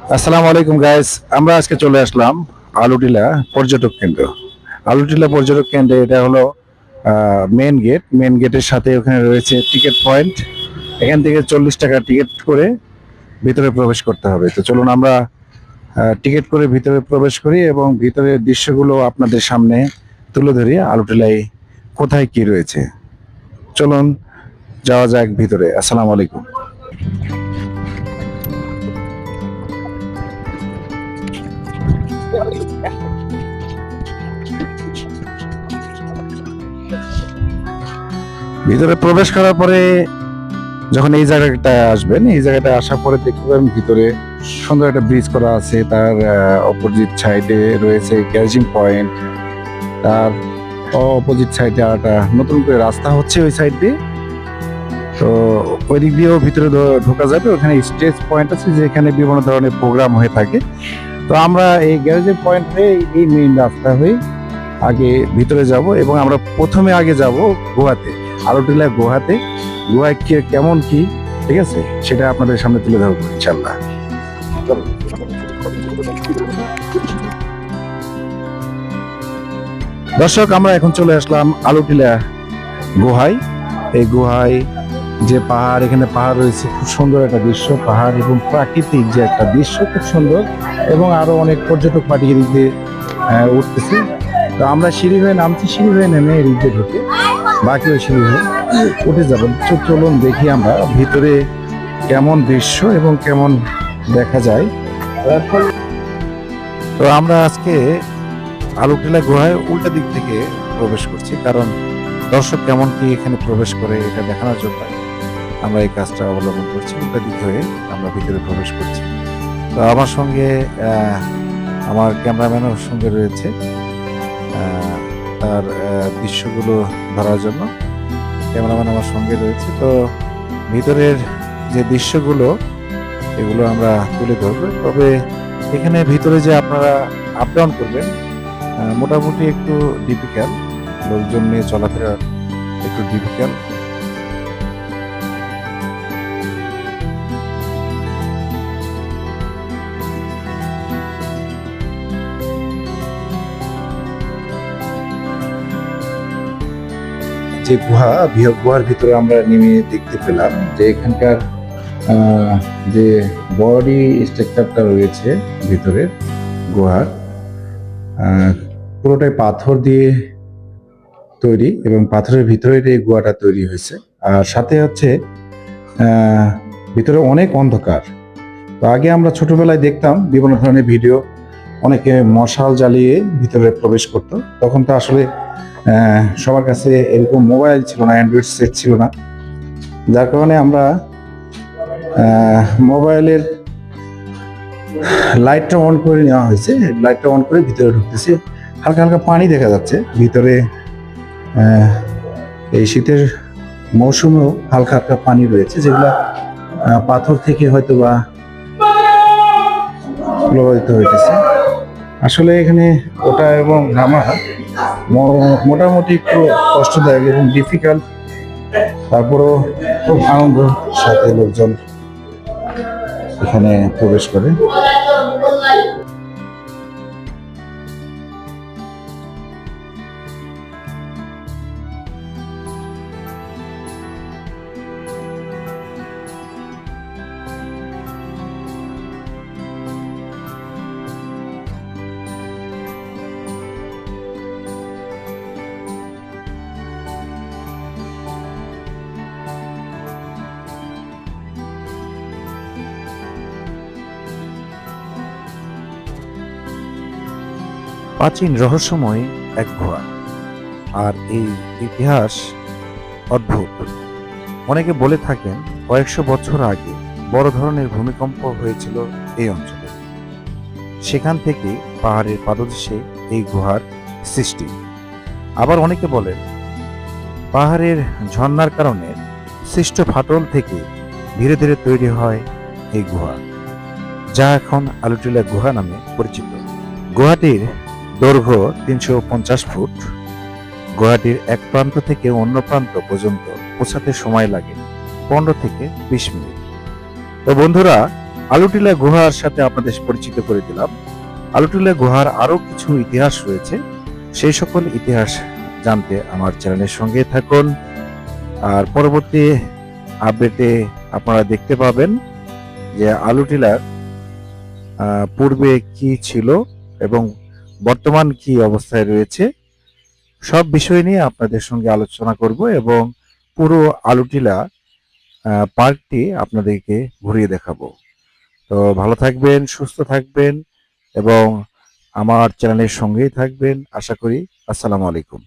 আসসালামু আলাইকুম গাইস, আমরা আজকে চলে আসলাম আলুটিলা পর্যটক কেন্দ্র। আলুটিলা পর্যটক কেন্দ্রে এটা হলো মেন গেটের সাথে ওখানে রয়েছে টিকিট পয়েন্ট। এখান থেকে 40 টাকা টিকিট করে ভিতরে প্রবেশ করতে হবে। তো চলুন আমরা টিকিট করে ভিতরে প্রবেশ করি এবং ভিতরের দৃশ্যগুলো আপনাদের সামনে তুলে ধরি। আলুটিলায় কোথায় কি রয়েছে, চলুন যাওয়া যাক ভিতরে। আসসালামু আলাইকুম। ভিতরে প্রবেশ করার পরে যখন এই জায়গাটা আসবেন, এই জায়গাটা আসার পরে দেখতে পাবেন ভিতরে সুন্দর একটা ব্রিজ করা আছে। তার অপোজিট সাইডে রয়েছে গ্যারেজিং পয়েন্ট। তার অপোজিট সাইডে আর একটা নতুন করে রাস্তা হচ্ছে ওই সাইড দিয়ে। তো ওই দিক দিয়েও ভিতরে ঢোকা যাবে। ওখানে স্টেজ পয়েন্ট আছে যেখানে বিভিন্ন ধরনের প্রোগ্রাম হয়ে থাকে। তো আমরা এই গ্যারেজিং পয়েন্ট হয়ে এই মেইন রাস্তা হয়ে আগে ভিতরে যাব এবং আমরা প্রথমে আগে যাব গুহাতে, আলুটিলা গুহাতে। গুহায় কেমন কি, ঠিক আছে, সেটা আপনাদের সামনে তুলে ধরবো ইনশাল্লাহ। দর্শক, আমরা এখন চলে আসলাম আলুটিলা গুহায়। এই গুহায় যে পাহাড়, এখানে পাহাড় রয়েছে, খুব সুন্দর একটা দৃশ্য। পাহাড় এবং প্রাকৃতিক যে একটা দৃশ্য খুব সুন্দর, এবং আরো অনেক পর্যটক পার্টি এদিক দিয়ে উঠতেছে। তো আমরা সিঁড়ি হয়ে নামছি, সিঁড়ি হয়ে নেমে এদিক দিয়ে ঢুকে বাকি ওই সিঁড়ি হয়ে উঠে যাবেন। চলুন দেখি আমরা ভিতরে কেমন দৃশ্য এবং কেমন দেখা যায়। তো আমরা আজকে আলুটিলা গুহায় উল্টা দিক থেকে প্রবেশ করছি, কারণ দর্শক কেমন কি এখানে প্রবেশ করে এটা দেখানোর জন্য আমরা এই কাজটা অবলম্বন করছি। উল্টা দিক হয়ে আমরা ভিতরে প্রবেশ করছি। তো আমার সঙ্গে আমার ক্যামেরাম্যানও সঙ্গে রয়েছে তার দৃশ্যগুলো ধরার জন্য। ক্যামেরাম্যান আমার সঙ্গে রয়েছে। তো ভিতরের যে দৃশ্যগুলো এগুলো আমরা তুলে ধরবো। তবে এখানে ভিতরে যে আপনারা আপ ডাউন করবেন মোটামুটি একটু ডিফিকাল্ট, লোকজন নিয়ে চলাফেরা একটু ডিফিকাল্ট। যে গুহার ভিতরে আমরা নেমে দেখতে পেলাম যে এখানকার যে বডি স্ট্রাকচারটা রয়েছে ভিতরের গুহার, পুরোটাই পাথর দিয়ে তৈরি এবং পাথরের ভিতরে এই গুহাটা তৈরি হয়েছে। আর সাথে হচ্ছে ভিতরে অনেক অন্ধকার। তো আগে আমরা ছোটবেলায় দেখতাম বিভিন্ন ধরনের ভিডিও, অনেকে মশাল জ্বালিয়ে ভিতরে প্রবেশ করতো। তখন তো আসলে সবার কাছে এরকম মোবাইল ছিল না, অ্যান্ড্রয়েড সেট ছিল না, যার কারণে আমরা মোবাইলের লাইটটা অন করে নেওয়া হয়েছে। লাইটটা অন করে ভিতরে ঢুকতেছি। হালকা হালকা পানি দেখা যাচ্ছে ভিতরে। এই শীতের মৌসুমেও হালকা হালকা পানি রয়েছে, যেগুলা পাথর থেকে হয়তো বা প্রভাবিত হইতেছে। আসলে এখানে ওটা এবং নামা মোটামুটি একটু কষ্টদায়ক এবং ডিফিকাল্ট। তারপরও খুব আনন্দের সাথে লোকজন এখানে প্রবেশ করে। প্রাচীন রহস্যময় এক গুহা, আর এই ইতিহাস অদ্ভুত। অনেকে বলে থাকেন কয়েকশো বছর আগে বড় ধরনের ভূমিকম্প হয়েছিল এই অঞ্চলে। সেখান থেকে পাহাড়ের পাদদেশে এই গুহার সৃষ্টি। আবার অনেকে বলেন পাহাড়ের ঝর্ণার কারণে সৃষ্ট ফাটল থেকে ধীরে ধীরে তৈরি হয় এই গুহা, যা এখন আলুটিলা গুহা নামে পরিচিত। গুহাটির দৈর্ঘ্য 350 ফুট। গুহাটির এক প্রান্ত থেকে অন্য প্রান্ত পর্যন্ত পৌঁছাতে সময় লাগে 15 থেকে 20 মিনিট। তো বন্ধুরা, আলুটিলা গুহার সাথে আপনাদের পরিচিত করে দিলাম। আলুটিলা গুহার আরো কিছু ইতিহাস রয়েছে, সেই সকল ইতিহাস জানতে আমার চ্যানেলের সঙ্গে থাকুন। আর পরবর্তী আপডেটে আপনারা দেখতে পাবেন যে আলুটিলার পূর্বে কি ছিল এবং বর্তমান কি অবস্থায় রয়েছে, সব বিষয় নিয়ে আপনাদের সঙ্গে আলোচনা করব এবং পুরো আলুটিলা পার্কটি আপনাদেরকে ঘুরিয়ে দেখাবো। তো ভালো থাকবেন, সুস্থ থাকবেন এবং আমার চ্যানেলের সঙ্গেই থাকবেন আশা করি। আসসালামু আলাইকুম।